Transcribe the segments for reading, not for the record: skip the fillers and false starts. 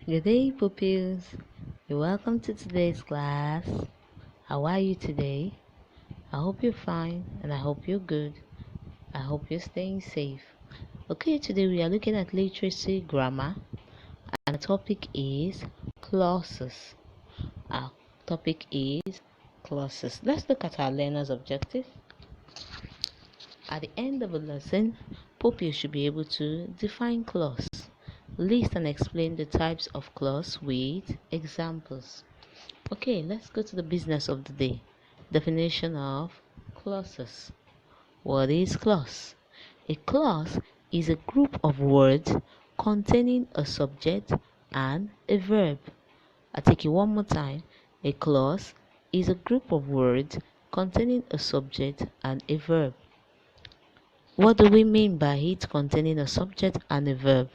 Good day, pupils. You're welcome to today's class. How are you today? I hope you're fine and I hope you're good. I hope you're staying safe. Okay, today we are looking at literacy grammar and the topic is clauses. Our topic is clauses. Let's look at our learner's objective. At the end of the lesson, pupils should be able to define clause, list and explain the types of clause with examples. Okay, let's go to the business of the day. Definition of clauses. What is clause? A clause is a group of words containing a subject and a verb. I take it one more time. A clause is a group of words containing a subject and a verb. What do we mean by it containing a subject and a verb?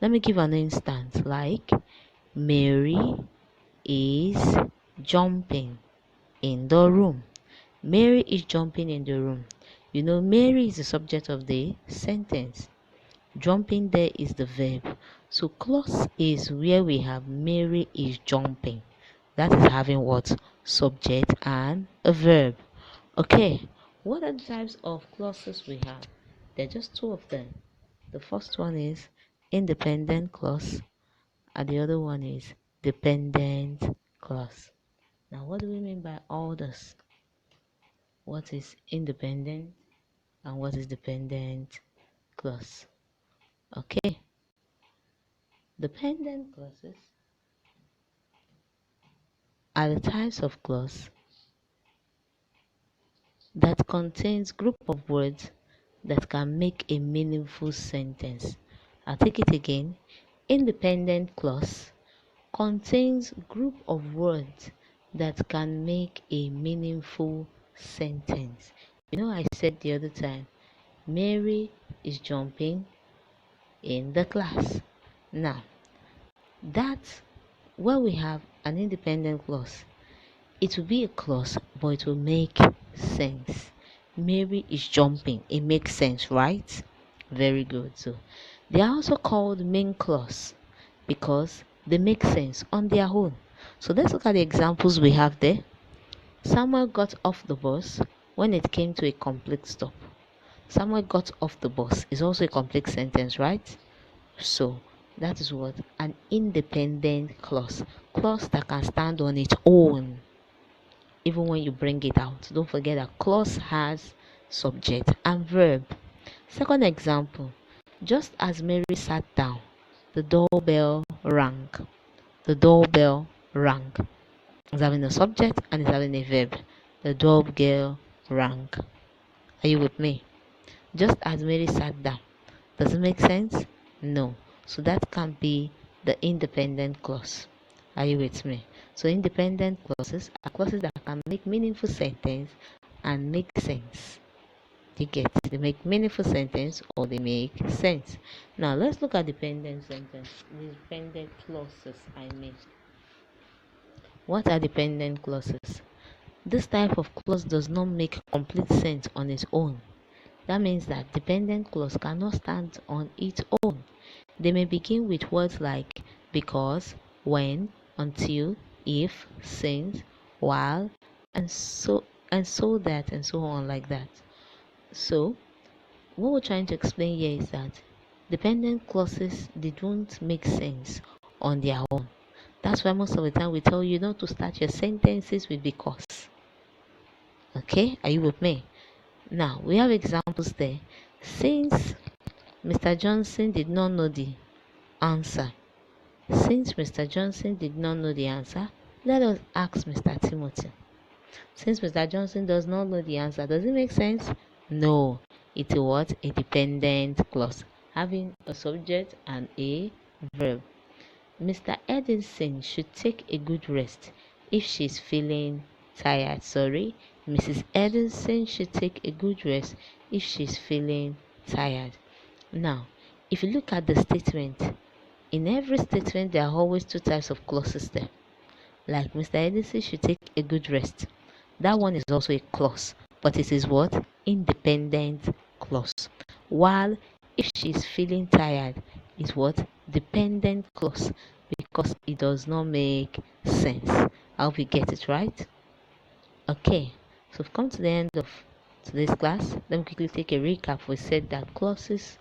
Let me give an instance like Mary is jumping in the room. Mary is jumping in the room. You know, Mary is the subject of the sentence. Jumping there is the verb. So clause is where we have Mary is jumping. That is having what? Subject and a verb. Okay, what are the types of clauses we have? There are just two of them. The first one is independent clause and the other one is dependent clause. Now, what do we mean by all this? What is independent and what is dependent clause? Okay, dependent clauses are the types of clause that contains group of words that can make a meaningful sentence. I'll take it again. Independent clause contains group of words that can make a meaningful sentence. You know, I said the other time, Mary is jumping in the class. Now, that's where we have an independent clause. It will be a clause, but it will make sense. Mary is jumping. It makes sense, right? Very good. So, they are also called main clause because they make sense on their own. So, let's look at the examples we have there. Samuel got off the bus when it came to a complete stop. Samuel got off the bus is also a complete sentence, right? So that is what an independent clause that can stand on its own even when you bring it out. Don't forget that clause has subject and verb. Second example, just as Mary sat down, the doorbell rang. The doorbell rang. It's having a subject and it's having a verb. The doorbell rang. Are you with me? Just as Mary sat down. Does it make sense? No. So that can be the independent clause. Are you with me? So independent clauses are clauses that can make meaningful sentence and make sense. You get it? They make meaningful sentence or they make sense. Now let's look at dependent sentence. Dependent clauses, I mean. What are dependent clauses? This type of clause does not make complete sense on its own. That means that dependent clause cannot stand on its own. They may begin with words like because, when, until, if, since, while, and so that and so on like that. So what we're trying to explain here is that dependent clauses, they don't make sense on their own. That's why most of the time we tell you not to start your sentences with because. Okay, are you with me? Now we have examples there. Since Mr. Johnson did not know the answer. Since Mr. Johnson did not know the answer, let us ask Mr. Timothy. Since Mr. Johnson does not know the answer, does it make sense? No. It's a what? A dependent clause, having a subject and a verb. Mr. Edison should take a good rest if she's feeling tired. Sorry, Mrs. Edison should take a good rest if she's feeling tired. Now, if you look at the statement, in every statement there are always two types of clauses there. Like Mr. Edison should take a good rest. That one is also a clause, but it is what? Independent clause. While if she's feeling tired is what? Dependent clause. because it does not make sense. I hope you get it right. Okay, so we've come to the end of today's class. Let me quickly take a recap. We said that clauses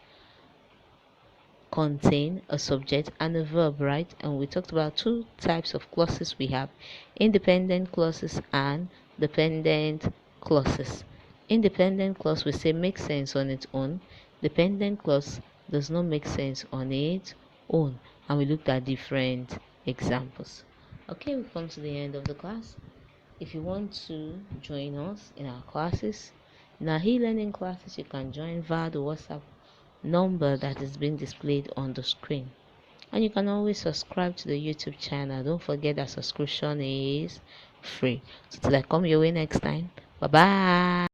contain a subject and a verb, right? And we talked about two types of clauses we have: independent clauses and dependent clauses. Independent clause we say makes sense on its own. Dependent clause does not make sense on its own. And we looked at different examples. Okay, we've come to the end of the class. If you want to join us in our classes, in our e-learning classes, you can join via the WhatsApp number that is being displayed on the screen. And you can always subscribe to the YouTube channel. Don't forget that subscription is free. So till I come your way next time, bye bye.